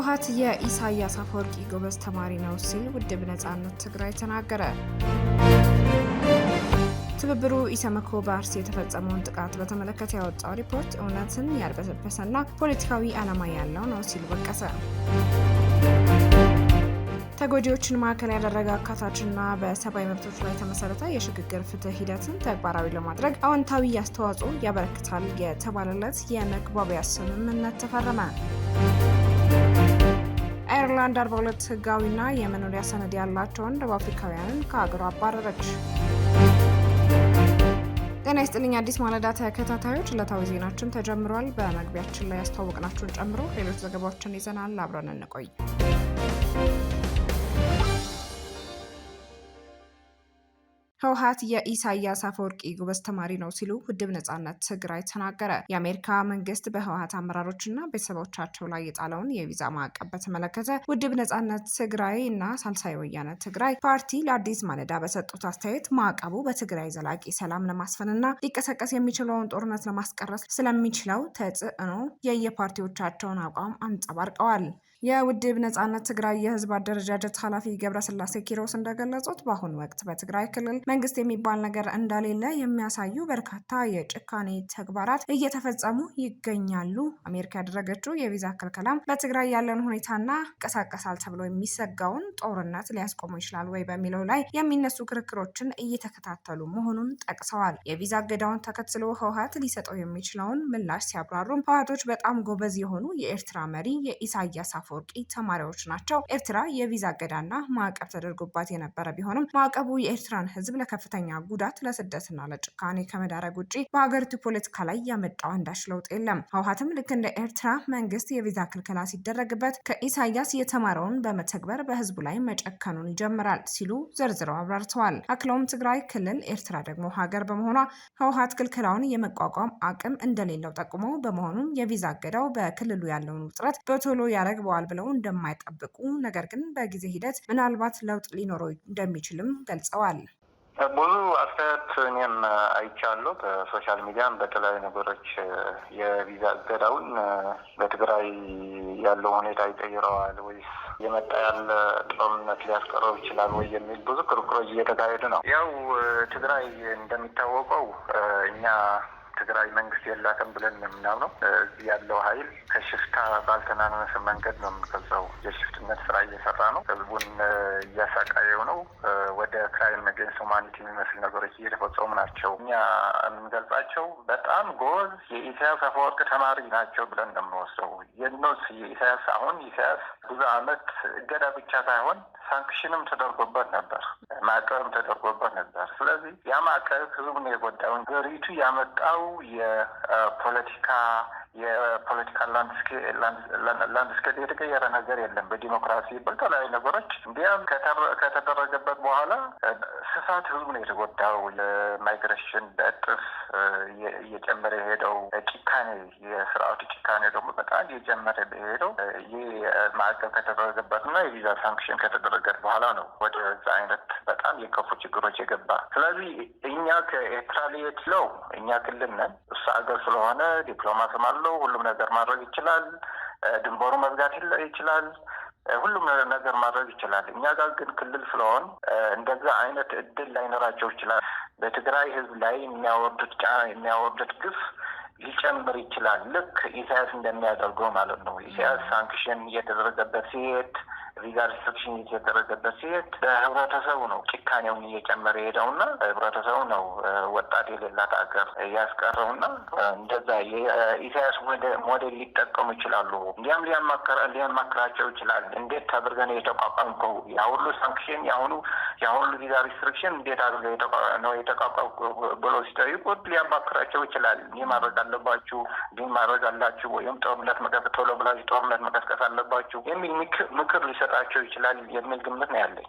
ህወሓት የኢሳያስ አፈወርቂ ጎበዝ ተማሪ ነው ሲል ውድብ ነጻነት ትግራይ ተናገረ። ትብብሩ ኢሰመኮ በአርሲ የተፈጸመውን ጥቃት በተመለከተ ያወጣው ሪፖርት እውነትን ያልበሰበሰና ፖለቲካዊ ዓላማ ያለው ነው ሲል ወቀሰ። ተጎጂዎችን ማዕከል ያደረገ አካታችና በሰብአዊ መብቶች ላይ የተመሰረተ የሽግግር ፍትህ ሂደትን ተግባራዊ ለማድረግ አዎንታዊ አስተዋጽኦ ያበረክታል የተባለለት የመግባቢያ ስምምነት ተፈረመ። አየርላንድ 42 ህጋዊና የመኖሪያ ሰነድ ያላቸውን ደቡብ አፍሪካውያንን ከሀገሯ አባረረች። ጤና ይስጥልኝ አዲስ ማለዳ ተከታታዮች፣ ዕለታዊ ዜናችን ተጀምሯል። በመግቢያችን ላይ ያስተዋወቅናችሁን ጨምሮ ሌሎች ዘገባዎችን ይዘናል። አብረን እንቆይ። ህወሓት የኢሳያስ አፈወርቂ ጎበዝ ተማሪ ነው ሲሉ ውድብ ነጻነት ትግራይ ተናገረ። የአሜሪካ መንግስት በህወሓት አመራሮችና ቤተሰቦቻቸው ላይ የጣለውን የቪዛ ማዕቀብ በተመለከተ ውድብ ነጻነት ትግራይ እና ሳልሳይ ወያነ ትግራይ ፓርቲ ለአዲስ ማለዳ በሰጡት አስተያየት ማዕቀቡ በትግራይ ዘላቂ ሰላም ለማስፈንና ሊቀሰቀስ የሚችለውን ጦርነት ለማስቀረት ስለሚችለው ተጽዕኖ የየፓርቲዎቻቸውን አቋም አንጸባርቀዋል። የውድብ ነጻነት ትግራይ የህዝብ አደረጃጀት ኃላፊ ገብረስላሴ ኪሮስ እንደገለጹት በአሁኑ ወቅት በትግራይ ክልል መንግስት የሚባል ነገር እንዳሌለ የሚያሳዩ በርካታ የጭካኔ ተግባራት እየተፈጸሙ ይገኛሉ። አሜሪካ ያደረገችው የቪዛ ክልከላም በትግራይ ያለውን ሁኔታና ይቀሳቀሳል ተብሎ የሚሰጋውን ጦርነት ሊያስቆሙ ይችላል ወይ በሚለው ላይ የሚነሱ ክርክሮችን እየተከታተሉ መሆኑን ጠቅሰዋል። የቪዛ እገዳውን ተከትሎ ህወሓት ሊሰጠው የሚችለውን ምላሽ ሲያብራሩም ህወሓቶች በጣም ጎበዝ የሆኑ የኤርትራ መሪ የኢሳያስ አፈወርቂ ተማሪዎች ናቸው። ኤርትራ የቪዛ እገዳና ማዕቀብ ተደርጎባት የነበረ ቢሆንም ማዕቀቡ የኤርትራን ህዝብ ለከፍተኛ ጉዳት፣ ለስደትና ለጭካኔ ከመዳረግ ውጪ በሀገሪቱ ፖለቲካ ላይ ያመጣው አንዳች ለውጥ የለም። ህወሓትም ልክ እንደ ኤርትራ መንግስት የቪዛ ክልከላ ሲደረግበት ከኢሳያስ የተማረውን በመተግበር በህዝቡ ላይ መጨከኑን ይጀምራል ሲሉ ዘርዝረው አብራርተዋል። አክለውም ትግራይ ክልል ኤርትራ ደግሞ ሀገር በመሆኗ ህወሓት ክልከላውን የመቋቋም አቅም እንደሌለው ጠቁመው በመሆኑም የቪዛ እገዳው በክልሉ ያለውን ውጥረት በቶሎ ያረግበዋል ብለው እንደማይጠብቁ፣ ነገር ግን በጊዜ ሂደት ምናልባት ለውጥ ሊኖረው እንደሚችልም ገልጸዋል። ብዙ አስተያየት እኔም አይቻለሁ በሶሻል ሚዲያም በተለያዩ ነገሮች የቪዛ እገዳውን በትግራይ ያለው ሁኔታ ይቀይረዋል ወይስ የመጣ ያለ ጦርነት ሊያስቀረው ይችላል ወይ የሚል ብዙ ክርክሮች እየተካሄዱ ነው። ያው ትግራይ እንደሚታወቀው እኛ ትግራይ መንግስት የላትም ብለን የምናምነው እዚህ ያለው ኃይል ከሽፍታ ባልተናነሰ መንገድ ነው የምንገልጸው። የሽፍትነት ስራ እየሰራ ነው፣ ህዝቡን እያሳቃየው ነው። ወደ ክራይም አጌንስት ሁማኒቲ የሚመስል ነገሮች እየተፈጸሙ ናቸው። እኛ የምንገልጻቸው በጣም ጎበዝ የኢሳያስ አፈወርቅ ተማሪ ናቸው ብለን ነው የምንወስደው። የኖስ የኢሳያስ አሁን ኢሳያስ ብዙ አመት እገዳ ብቻ ሳይሆን ሳንክሽንም ተደርጎበት ነበር፣ ማዕቀብም ተደርጎበት ነበር። ስለዚህ ያ ማዕቀብ ህዝቡን የጎዳውን ገሪቱ ያመጣው የፖለቲካ ላንድስኬፕ የተቀየረ ነገር የለም። በዲሞክራሲ በተለያዩ ነገሮች እንዲያም ከተደረገበት በኋላ ስፋት ህዝቡ ነው የተጎዳው። የማይግሬሽን በእጥፍ እየጨመረ የሄደው ጭካኔ፣ የስርዓቱ ጭካኔ ደግሞ በጣም እየጨመረ የሄደው ይህ ማዕቀብ ከተደረገበትና የቪዛ ሳንክሽን ከተደረገበት በኋላ ነው ወደ ዛ አይነት በጣም የከፉ ችግሮች የገባ። ስለዚህ እኛ ከኤርትራ ሊየት ለው እኛ ክልል ነን። እሱ ሀገር ስለሆነ ዲፕሎማስም አለው፣ ሁሉም ነገር ማድረግ ይችላል። ድንበሩ መዝጋት ይችላል። ሁሉም ነገር ማድረግ ይችላል። እኛ ጋር ግን ክልል ስለሆን እንደዛ አይነት እድል ላይኖራቸው ይችላል። በትግራይ ህዝብ ላይ የሚያወርዱት ግፍ ሊጨምር ይችላል። ልክ ኢሳያስ እንደሚያደርገው ማለት ነው። ኢሳያስ ሳንክሽን እየተደረገበት ሲሄድ፣ ቪዛ ሪስትሪክሽን እየተደረገበት ሲሄድ በህብረተሰቡ ነው ጭካኔውን እየጨመረ ሄደውና ህብረተሰቡ ነው ወጣት የሌላት ሀገር ያስቀረውና እንደዛ የኢሳያስ ሞዴል ሊጠቀሙ ይችላሉ። እንዲያም ሊያማክራቸው ይችላል። እንዴት ተደርገን የተቋቋምከው ያሁሉ ሳንክሽን ያሁሉ ቪዛ ሪስትሪክሽን እንዴት አድርገው ነው የተቋቋምኩ ብሎ ሲጠይቁት ሊያማክራቸው ይችላል። ይህ ማድረግ አለባችሁ፣ ይህ ማድረግ አላችሁ፣ ወይም ጦርነት ቶሎ ብላችሁ ጦርነት መቀስቀስ አለባችሁ የሚል ምክር ሊሰጣቸው ይችላል የሚል ግምት ነው ያለኝ።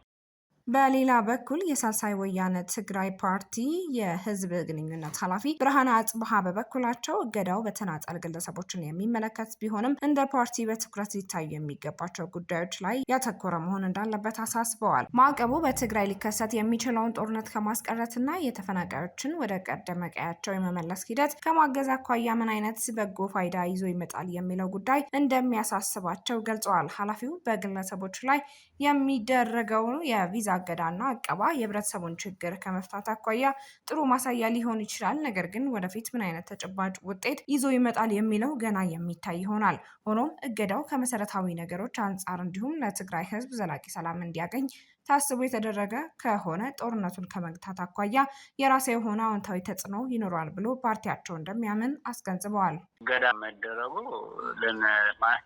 በሌላ በኩል የሳልሳይ ወያነ ትግራይ ፓርቲ የህዝብ ግንኙነት ኃላፊ ብርሃነ አጽብሃ በበኩላቸው እገዳው በተናጠል ግለሰቦችን የሚመለከት ቢሆንም እንደ ፓርቲ በትኩረት ሊታዩ የሚገባቸው ጉዳዮች ላይ ያተኮረ መሆን እንዳለበት አሳስበዋል። ማዕቀቡ በትግራይ ሊከሰት የሚችለውን ጦርነት ከማስቀረትና የተፈናቃዮችን ወደ ቀደመ ቀያቸው የመመለስ ሂደት ከማገዝ አኳያ ምን አይነት በጎ ፋይዳ ይዞ ይመጣል የሚለው ጉዳይ እንደሚያሳስባቸው ገልጸዋል። ኃላፊው በግለሰቦች ላይ የሚደረገው የቪዛ እገዳና አቀባ የህብረተሰቡን ችግር ከመፍታት አኳያ ጥሩ ማሳያ ሊሆን ይችላል። ነገር ግን ወደፊት ምን አይነት ተጨባጭ ውጤት ይዞ ይመጣል የሚለው ገና የሚታይ ይሆናል። ሆኖም እገዳው ከመሰረታዊ ነገሮች አንጻር እንዲሁም ለትግራይ ህዝብ ዘላቂ ሰላም እንዲያገኝ ታስቦ የተደረገ ከሆነ ጦርነቱን ከመግታት አኳያ የራሱ የሆነ አዎንታዊ ተጽዕኖ ይኖራል ብሎ ፓርቲያቸው እንደሚያምን አስገንዝበዋል። እገዳ መደረጉ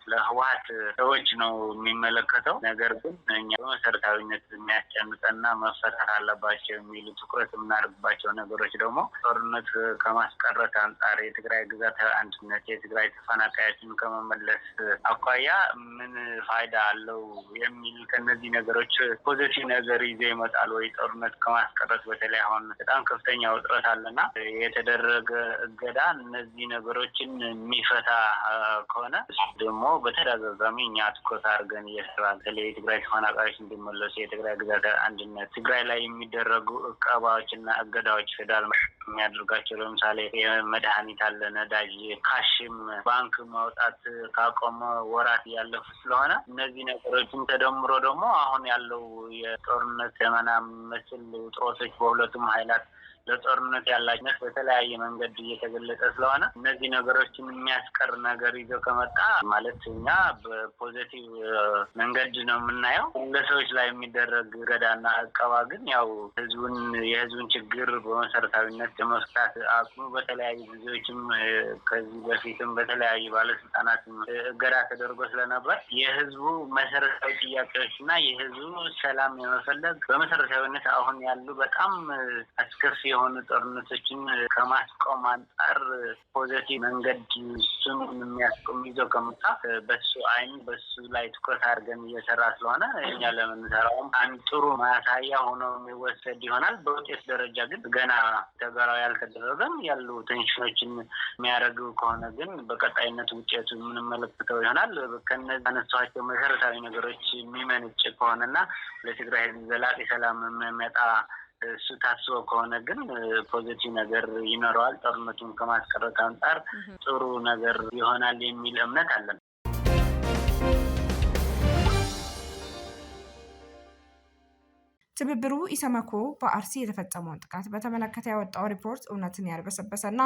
ለህወሓት ሰዎች ነው የሚመለከተው። ነገር ግን እኛ በመሰረታዊነት የሚያስጨንቀና መፈታት አለባቸው የሚሉ ትኩረት የምናደርግባቸው ነገሮች ደግሞ ጦርነት ከማስቀረት አንጻር፣ የትግራይ ግዛት አንድነት፣ የትግራይ ተፈናቃዮችን ከመመለስ አኳያ ምን ፋይዳ አለው የሚል ከነዚህ ነገሮች ፖዚቲቭ ነገር ይዞ ይመጣል ወይ? ጦርነት ከማስቀረት በተለይ አሁን በጣም ከፍተኛ ውጥረት አለና የተደረገ እገዳ እነዚህ ነገሮችን የሚፈታ ከሆነ ደግሞ በተደጋጋሚ እኛ ትኩረት አድርገን እየሰራን በተለይ የትግራይ ተፈናቃዮች እንዲመለሱ፣ የትግራይ ግዛት አንድነት፣ ትግራይ ላይ የሚደረጉ እቀባዎችና እገዳዎች ፌዴራል የሚያደርጋቸው ለምሳሌ የመድኃኒት አለ፣ ነዳጅ፣ ካሽም ባንክ ማውጣት ካቆመ ወራት ያለፉ ስለሆነ እነዚህ ነገሮችን ተደምሮ ደግሞ አሁን ያለው የጦርነት ዘመና መስል ውጥረቶች በሁለቱም ኃይላት ለጦርነት ያላችነት በተለያየ መንገድ እየተገለጸ ስለሆነ እነዚህ ነገሮችን የሚያስቀር ነገር ይዞ ከመጣ ማለት እኛ በፖዚቲቭ መንገድ ነው የምናየው። ለሰዎች ላይ የሚደረግ እገዳና እቀባ ግን ያው የህዝቡን ችግር በመሰረታዊነት የመፍታት አቅሙ በተለያዩ ጊዜዎችም ከዚህ በፊትም በተለያዩ ባለስልጣናትም እገዳ ተደርጎ ስለነበር የህዝቡ መሰረታዊ ጥያቄዎችና የህዝቡ ሰላም የመፈለግ በመሰረታዊነት አሁን ያሉ በጣም አስከፊ የሆኑ ጦርነቶችን ከማስቆም አንጻር ፖዚቲቭ መንገድ እሱን የሚያስቆም ይዞ ከመጣ በሱ አይን በሱ ላይ ትኩረት አድርገን እየሰራ ስለሆነ እኛ ለምንሰራውም አንድ ጥሩ ማሳያ ሆኖ የሚወሰድ ይሆናል። በውጤት ደረጃ ግን ገና ተግባራዊ ያልተደረገም ያሉ ቴንሽኖችን የሚያደርጉ ከሆነ ግን በቀጣይነት ውጤቱ የምንመለከተው ይሆናል። ከነዚህ አነሳቸው መሰረታዊ ነገሮች የሚመነጭ ከሆነና ለትግራይ ህዝብ ዘላቂ ሰላም የሚያመጣ እሱ ታስቦ ከሆነ ግን ፖዚቲቭ ነገር ይኖረዋል። ጦርነቱን ከማስቀረት አንጻር ጥሩ ነገር ይሆናል የሚል እምነት አለን። ትብብሩ ኢሰመኮ በአርሲ የተፈጸመውን ጥቃት በተመለከተ ያወጣው ሪፖርት እውነትን ያልበሰበሰና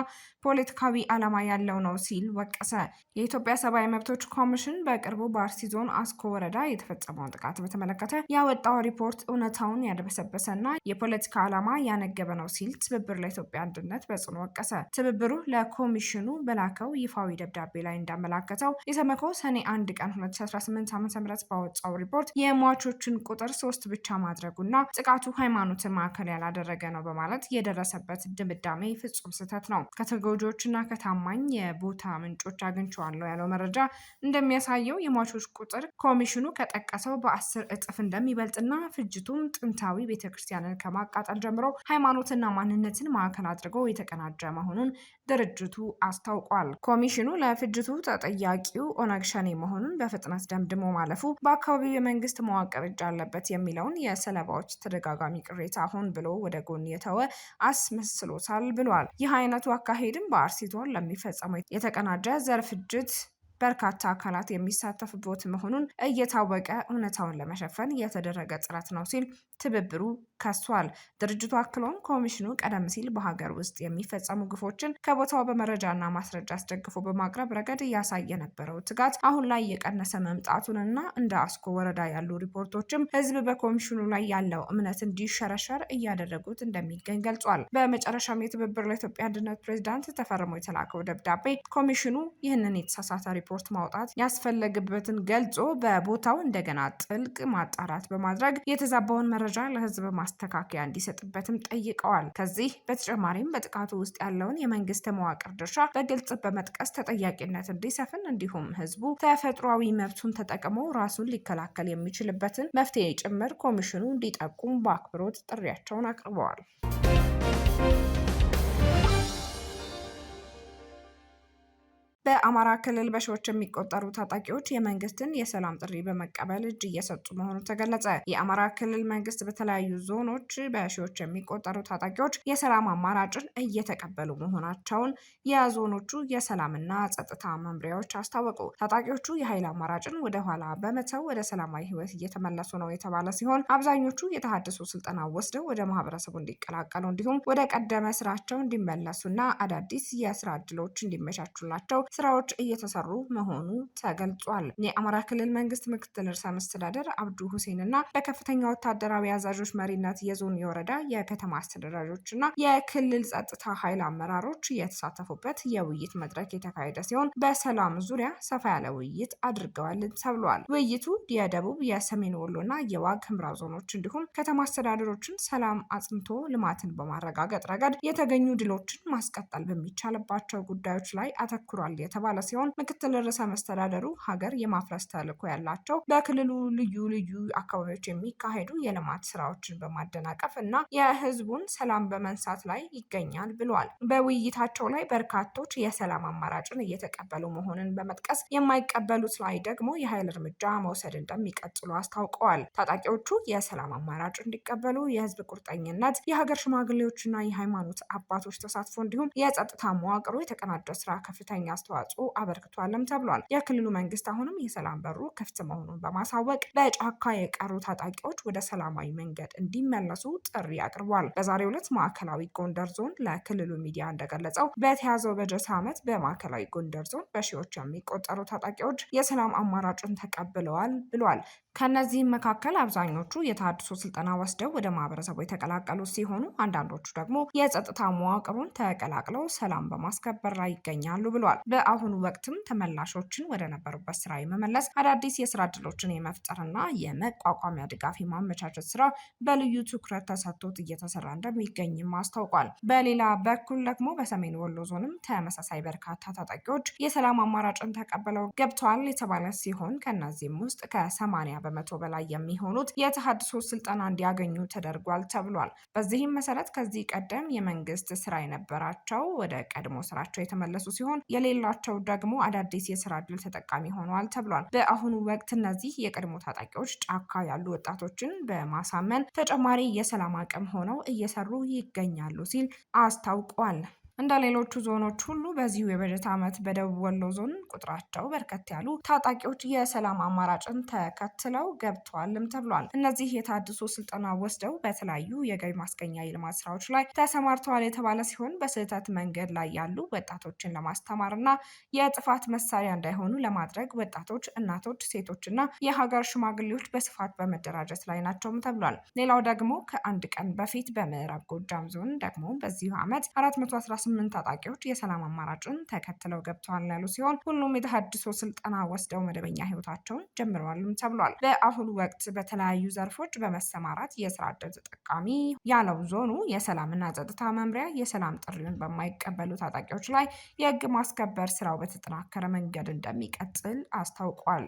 ፖለቲካዊ ዓላማ ያለው ነው ሲል ወቀሰ። የኢትዮጵያ ሰብአዊ መብቶች ኮሚሽን በቅርቡ በአርሲ ዞን አስኮ ወረዳ የተፈጸመውን ጥቃት በተመለከተ ያወጣው ሪፖርት እውነታውን ያልበሰበሰና የፖለቲካ ዓላማ ያነገበ ነው ሲል ትብብር ለኢትዮጵያ አንድነት በጽኑ ወቀሰ። ትብብሩ ለኮሚሽኑ በላከው ይፋዊ ደብዳቤ ላይ እንዳመላከተው ኢሰመኮ ሰኔ 1 ቀን 2018 ዓ.ም ባወጣው ሪፖርት የሟቾችን ቁጥር 3 ብቻ ማድረጉና ጥቃቱ ሃይማኖትን ማዕከል ያላደረገ ነው በማለት የደረሰበት ድምዳሜ ፍጹም ስህተት ነው። ከተጎጂዎችና ከታማኝ የቦታ ምንጮች አግኝቼዋለሁ ያለው መረጃ እንደሚያሳየው የሟቾች ቁጥር ኮሚሽኑ ከጠቀሰው በ10 እጥፍ እንደሚበልጥና ፍጅቱም ጥንታዊ ቤተክርስቲያንን ከማቃጠል ጀምሮ ሃይማኖትና ማንነትን ማዕከል አድርጎ የተቀናጀ መሆኑን ድርጅቱ አስታውቋል። ኮሚሽኑ ለፍጅቱ ተጠያቂው ኦነግ ሸኔ መሆኑን በፍጥነት ደምድሞ ማለፉ በአካባቢው የመንግስት መዋቅር እጅ አለበት የሚለውን የሰለባዎች ተደጋጋሚ ቅሬታ ሆን ብሎ ወደ ጎን የተወ አስመስሎታል ብሏል። ይህ አይነቱ አካሄድም በአርሲ ዞን ለሚፈጸመው የተቀናጀ ዘር ፍጅት በርካታ አካላት የሚሳተፉበት መሆኑን እየታወቀ እውነታውን ለመሸፈን የተደረገ ጥረት ነው ሲል ትብብሩ ከሷል። ድርጅቱ አክሎም ኮሚሽኑ ቀደም ሲል በሀገር ውስጥ የሚፈጸሙ ግፎችን ከቦታው በመረጃና ማስረጃ አስደግፎ በማቅረብ ረገድ እያሳየ የነበረው ትጋት አሁን ላይ የቀነሰ መምጣቱንና እንደ አስኮ ወረዳ ያሉ ሪፖርቶችም ህዝብ በኮሚሽኑ ላይ ያለው እምነት እንዲሸረሸር እያደረጉት እንደሚገኝ ገልጿል። በመጨረሻም የትብብር ለኢትዮጵያ አንድነት ፕሬዝዳንት ተፈርሞ የተላከው ደብዳቤ ኮሚሽኑ ይህንን የተሳሳተ ሪፖርት ማውጣት ያስፈለገበትን ገልጾ በቦታው እንደገና ጥልቅ ማጣራት በማድረግ የተዛባውን መረጃ ደረጃ ለህዝብ ማስተካከያ እንዲሰጥበትም ጠይቀዋል። ከዚህ በተጨማሪም በጥቃቱ ውስጥ ያለውን የመንግስት መዋቅር ድርሻ በግልጽ በመጥቀስ ተጠያቂነት እንዲሰፍን እንዲሁም ህዝቡ ተፈጥሯዊ መብቱን ተጠቅሞ ራሱን ሊከላከል የሚችልበትን መፍትሄ ጭምር ኮሚሽኑ እንዲጠቁም በአክብሮት ጥሪያቸውን አቅርበዋል። በአማራ ክልል በሺዎች የሚቆጠሩ ታጣቂዎች የመንግስትን የሰላም ጥሪ በመቀበል እጅ እየሰጡ መሆኑ ተገለጸ። የአማራ ክልል መንግስት በተለያዩ ዞኖች በሺዎች የሚቆጠሩ ታጣቂዎች የሰላም አማራጭን እየተቀበሉ መሆናቸውን የዞኖቹ የሰላምና ጸጥታ መምሪያዎች አስታወቁ። ታጣቂዎቹ የኃይል አማራጭን ወደ ኋላ በመተው ወደ ሰላማዊ ህይወት እየተመለሱ ነው የተባለ ሲሆን አብዛኞቹ የተሃድሶ ስልጠና ወስደው ወደ ማህበረሰቡ እንዲቀላቀሉ እንዲሁም ወደ ቀደመ ስራቸው እንዲመለሱና አዳዲስ የስራ እድሎች እንዲመቻቹላቸው ስራዎች እየተሰሩ መሆኑ ተገልጿል። የአማራ ክልል መንግስት ምክትል ርዕሰ መስተዳደር አብዱ ሁሴን እና በከፍተኛ ወታደራዊ አዛዦች መሪነት የዞን የወረዳ የከተማ አስተዳዳሪዎችና የክልል ጸጥታ ኃይል አመራሮች የተሳተፉበት የውይይት መድረክ የተካሄደ ሲሆን በሰላም ዙሪያ ሰፋ ያለ ውይይት አድርገዋል ተብሏል። ውይይቱ የደቡብ፣ የሰሜን ወሎና የዋግ ኽምራ ዞኖች እንዲሁም ከተማ አስተዳደሮችን ሰላም አጽንቶ ልማትን በማረጋገጥ ረገድ የተገኙ ድሎችን ማስቀጠል በሚቻልባቸው ጉዳዮች ላይ አተኩሯል የተባለ ሲሆን ምክትል ርዕሰ መስተዳደሩ ሀገር የማፍረስ ተልዕኮ ያላቸው በክልሉ ልዩ ልዩ አካባቢዎች የሚካሄዱ የልማት ስራዎችን በማደናቀፍ እና የህዝቡን ሰላም በመንሳት ላይ ይገኛል ብለዋል። በውይይታቸው ላይ በርካቶች የሰላም አማራጭን እየተቀበሉ መሆኑን በመጥቀስ የማይቀበሉት ላይ ደግሞ የኃይል እርምጃ መውሰድ እንደሚቀጥሉ አስታውቀዋል። ታጣቂዎቹ የሰላም አማራጭ እንዲቀበሉ የህዝብ ቁርጠኝነት፣ የሀገር ሽማግሌዎችና የሃይማኖት አባቶች ተሳትፎ እንዲሁም የጸጥታ መዋቅሩ የተቀናጀ ስራ ከፍተኛ አስተዋጽኦ አበርክቷልም ተብሏል። የክልሉ መንግስት አሁንም የሰላም በሩ ክፍት መሆኑን በማሳወቅ በጫካ የቀሩ ታጣቂዎች ወደ ሰላማዊ መንገድ እንዲመለሱ ጥሪ አቅርቧል። በዛሬው ዕለት ማዕከላዊ ጎንደር ዞን ለክልሉ ሚዲያ እንደገለጸው በተያዘው በጀት ዓመት በማዕከላዊ ጎንደር ዞን በሺዎች የሚቆጠሩ ታጣቂዎች የሰላም አማራጭን ተቀብለዋል ብሏል። ከነዚህም መካከል አብዛኞቹ የተሃድሶ ስልጠና ወስደው ወደ ማህበረሰቡ የተቀላቀሉ ሲሆኑ አንዳንዶቹ ደግሞ የጸጥታ መዋቅሩን ተቀላቅለው ሰላም በማስከበር ላይ ይገኛሉ ብሏል። በአሁኑ ወቅትም ተመላሾችን ወደ ነበሩበት ስራ የመመለስ አዳዲስ የስራ እድሎችን የመፍጠርና የመቋቋሚያ ድጋፍ የማመቻቸት ስራ በልዩ ትኩረት ተሰጥቶት እየተሰራ እንደሚገኝም አስታውቋል። በሌላ በኩል ደግሞ በሰሜን ወሎ ዞንም ተመሳሳይ በርካታ ታጣቂዎች የሰላም አማራጭን ተቀብለው ገብተዋል የተባለ ሲሆን ከነዚህም ውስጥ ከ80 በመቶ በላይ የሚሆኑት የተሃድሶ ስልጠና እንዲያገኙ ተደርጓል ተብሏል። በዚህም መሰረት ከዚህ ቀደም የመንግስት ስራ የነበራቸው ወደ ቀድሞ ስራቸው የተመለሱ ሲሆን የሌላቸው ደግሞ አዳዲስ የስራ እድል ተጠቃሚ ሆነዋል ተብሏል። በአሁኑ ወቅት እነዚህ የቀድሞ ታጣቂዎች ጫካ ያሉ ወጣቶችን በማሳመን ተጨማሪ የሰላም አቅም ሆነው እየሰሩ ይገኛሉ ሲል አስታውቋል። እንደ ሌሎቹ ዞኖች ሁሉ በዚሁ የበጀት ዓመት በደቡብ ወሎ ዞን ቁጥራቸው በርከት ያሉ ታጣቂዎች የሰላም አማራጭን ተከትለው ገብተዋልም ተብሏል። እነዚህ የታድሶ ስልጠና ወስደው በተለያዩ የገቢ ማስገኛ የልማት ስራዎች ላይ ተሰማርተዋል የተባለ ሲሆን በስህተት መንገድ ላይ ያሉ ወጣቶችን ለማስተማርና የጥፋት መሳሪያ እንዳይሆኑ ለማድረግ ወጣቶች፣ እናቶች፣ ሴቶችና የሀገር ሽማግሌዎች በስፋት በመደራጀት ላይ ናቸውም ተብሏል። ሌላው ደግሞ ከአንድ ቀን በፊት በምዕራብ ጎጃም ዞን ደግሞ በዚሁ ዓመት 418 ታጣቂዎች የሰላም አማራጭን ተከትለው ገብተዋል ያሉ ሲሆን ሁሉም የተሃድሶ ስልጠና ወስደው መደበኛ ህይወታቸውን ጀምረዋልም ተብሏል። በአሁኑ ወቅት በተለያዩ ዘርፎች በመሰማራት የስራ ዕድል ተጠቃሚ ያለው ዞኑ የሰላምና ጸጥታ መምሪያ የሰላም ጥሪውን በማይቀበሉ ታጣቂዎች ላይ የህግ ማስከበር ስራው በተጠናከረ መንገድ እንደሚቀጥል አስታውቋል።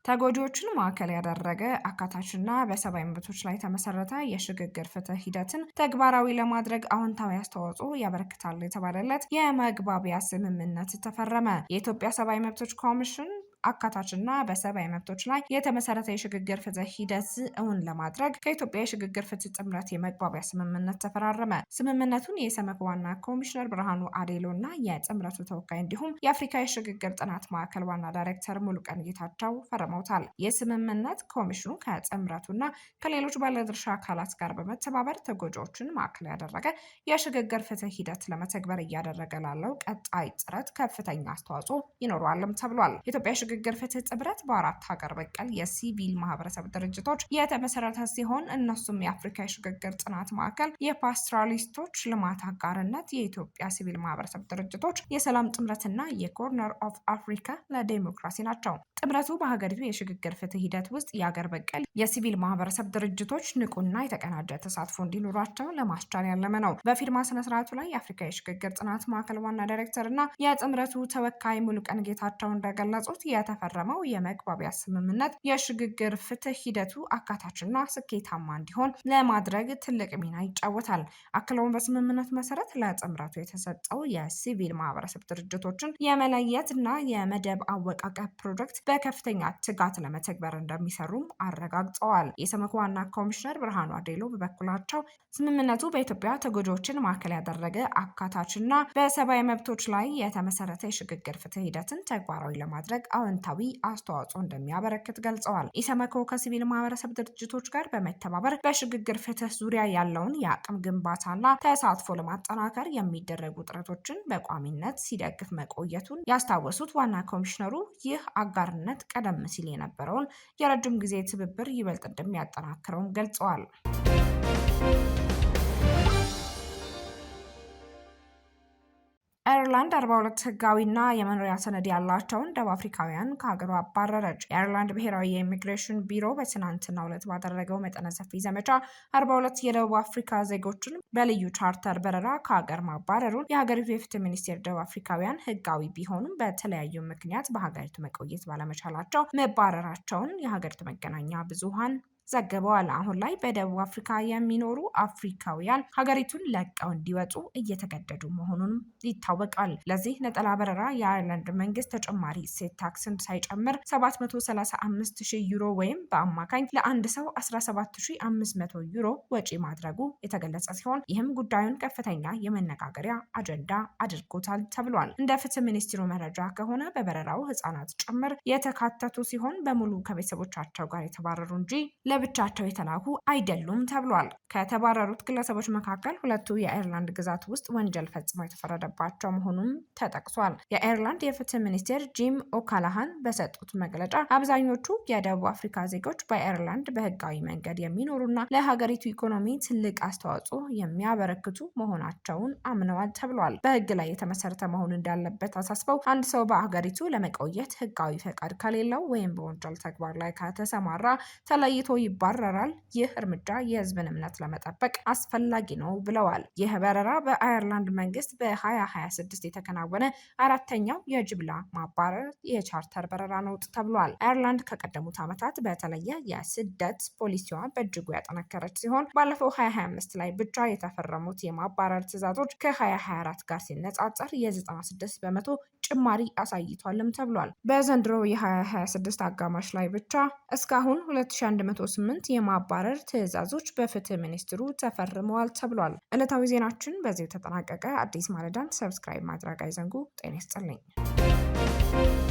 ተጎጂዎችን ማዕከል ያደረገ አካታችና በሰብአዊ መብቶች ላይ የተመሰረተ የሽግግር ፍትህ ሂደትን ተግባራዊ ለማድረግ አዎንታዊ አስተዋጽኦ ያበረክታል የተባለለት የመግባቢያ ስምምነት ተፈረመ። የኢትዮጵያ ሰብአዊ መብቶች ኮሚሽን አካታችና በሰብአዊ መብቶች ላይ የተመሰረተ የሽግግር ፍትህ ሂደት እውን ለማድረግ ከኢትዮጵያ የሽግግር ፍትህ ጥምረት የመግባቢያ ስምምነት ተፈራረመ። ስምምነቱን የሰመኮ ዋና ኮሚሽነር ብርሃኑ አዴሎ እና የጥምረቱ ተወካይ እንዲሁም የአፍሪካ የሽግግር ጥናት ማዕከል ዋና ዳይሬክተር ሙሉቀን ጌታቸው ፈርመውታል። የስምምነት ኮሚሽኑ ከጥምረቱና ከሌሎች ባለድርሻ አካላት ጋር በመተባበር ተጎጂዎችን ማዕከል ያደረገ የሽግግር ፍትህ ሂደት ለመተግበር እያደረገ ላለው ቀጣይ ጥረት ከፍተኛ አስተዋጽኦ ይኖረዋልም ተብሏል። የኢትዮጵያ የሽግግር ፍትህ ጥምረት በአራት ሀገር በቀል የሲቪል ማህበረሰብ ድርጅቶች የተመሰረተ ሲሆን እነሱም የአፍሪካ የሽግግር ጥናት ማዕከል፣ የፓስቶራሊስቶች ልማት አጋርነት፣ የኢትዮጵያ ሲቪል ማህበረሰብ ድርጅቶች፣ የሰላም ጥምረትና የኮርነር ኦፍ አፍሪካ ለዴሞክራሲ ናቸው። ጥምረቱ በሀገሪቱ የሽግግር ፍትህ ሂደት ውስጥ የአገር በቀል የሲቪል ማህበረሰብ ድርጅቶች ንቁና የተቀናጀ ተሳትፎ እንዲኖራቸው ለማስቻል ያለመ ነው። በፊርማ ስነስርዓቱ ላይ የአፍሪካ የሽግግር ጥናት ማዕከል ዋና ዳይሬክተር እና የጥምረቱ ተወካይ ሙሉቀን ጌታቸው እንደገለጹት የተፈረመው የመግባቢያ ስምምነት የሽግግር ፍትህ ሂደቱ አካታችና ስኬታማ እንዲሆን ለማድረግ ትልቅ ሚና ይጫወታል። አክለውን በስምምነቱ መሰረት ለጥምረቱ የተሰጠው የሲቪል ማህበረሰብ ድርጅቶችን የመለየት እና የመደብ አወቃቀር ፕሮጀክት በከፍተኛ ትጋት ለመተግበር እንደሚሰሩም አረጋግጠዋል። የሰመኮ ዋና ኮሚሽነር ብርሃኑ አዴሎ በበኩላቸው ስምምነቱ በኢትዮጵያ ተጎጂዎችን ማዕከል ያደረገ አካታችና በሰብአዊ መብቶች ላይ የተመሰረተ የሽግግር ፍትህ ሂደትን ተግባራዊ ለማድረግ አዎንታዊ አስተዋጽኦ እንደሚያበረክት ገልጸዋል። ኢሰመኮ ከሲቪል ማህበረሰብ ድርጅቶች ጋር በመተባበር በሽግግር ፍትህ ዙሪያ ያለውን የአቅም ግንባታና ተሳትፎ ለማጠናከር የሚደረጉ ጥረቶችን በቋሚነት ሲደግፍ መቆየቱን ያስታወሱት ዋና ኮሚሽነሩ ይህ አጋርነት ቀደም ሲል የነበረውን የረጅም ጊዜ ትብብር ይበልጥ እንደሚያጠናክረውም ገልጸዋል። አየርላንድ 42 ህጋዊና የመኖሪያ ሰነድ ያላቸውን ደቡብ አፍሪካውያን ከሀገሯ አባረረች። የአየርላንድ ብሔራዊ የኢሚግሬሽን ቢሮ በትናንትናው ዕለት ባደረገው መጠነ ሰፊ ዘመቻ 42 የደቡብ አፍሪካ ዜጎችን በልዩ ቻርተር በረራ ከሀገር ማባረሩን የሀገሪቱ የፍትህ ሚኒስቴር ደቡብ አፍሪካውያን ህጋዊ ቢሆኑም በተለያዩ ምክንያት በሀገሪቱ መቆየት ባለመቻላቸው መባረራቸውን የሀገሪቱ መገናኛ ብዙሃን ዘግበዋል። አሁን ላይ በደቡብ አፍሪካ የሚኖሩ አፍሪካውያን ሀገሪቱን ለቀው እንዲወጡ እየተገደዱ መሆኑንም ይታወቃል። ለዚህ ነጠላ በረራ የአየርላንድ መንግስት ተጨማሪ እሴት ታክስን ሳይጨምር 735,000 ዩሮ ወይም በአማካኝ ለአንድ ሰው 17,500 ዩሮ ወጪ ማድረጉ የተገለጸ ሲሆን ይህም ጉዳዩን ከፍተኛ የመነጋገሪያ አጀንዳ አድርጎታል ተብሏል። እንደ ፍትህ ሚኒስትሩ መረጃ ከሆነ በበረራው ህጻናት ጭምር የተካተቱ ሲሆን በሙሉ ከቤተሰቦቻቸው ጋር የተባረሩ እንጂ ለብቻቸው የተላኩ አይደሉም ተብሏል። ከተባረሩት ግለሰቦች መካከል ሁለቱ የአየርላንድ ግዛት ውስጥ ወንጀል ፈጽመው የተፈረደባቸው መሆኑን ተጠቅሷል። የአየርላንድ የፍትህ ሚኒስቴር ጂም ኦካላሃን በሰጡት መግለጫ አብዛኞቹ የደቡብ አፍሪካ ዜጎች በአየርላንድ በህጋዊ መንገድ የሚኖሩና ለሀገሪቱ ኢኮኖሚ ትልቅ አስተዋጽኦ የሚያበረክቱ መሆናቸውን አምነዋል ተብሏል። በህግ ላይ የተመሰረተ መሆን እንዳለበት አሳስበው አንድ ሰው በሀገሪቱ ለመቆየት ህጋዊ ፈቃድ ከሌለው ወይም በወንጀል ተግባር ላይ ከተሰማራ ተለይቶ ይባረራል። ይህ እርምጃ የህዝብን እምነት ለመጠበቅ አስፈላጊ ነው ብለዋል። ይህ በረራ በአየርላንድ መንግስት በ2026 የተከናወነ አራተኛው የጅምላ ማባረር የቻርተር በረራ ነው ተብሏል። አየርላንድ ከቀደሙት ዓመታት በተለየ የስደት ፖሊሲዋ በእጅጉ ያጠነከረች ሲሆን ባለፈው 2025 ላይ ብቻ የተፈረሙት የማባረር ትዕዛዞች ከ2024 ጋር ሲነጻጸር የ96 በመቶ ጭማሪ አሳይቷልም ተብሏል። በዘንድሮ የ2026 አጋማሽ ላይ ብቻ እስካሁን 2108 የማባረር ትዕዛዞች በፍትህ ሚኒስትሩ ተፈርመዋል ተብሏል። ዕለታዊ ዜናችን በዚሁ ተጠናቀቀ። አዲስ ማለዳን ሰብስክራይብ ማድረግ አይዘንጉ። ጤና ይስጥልኝ።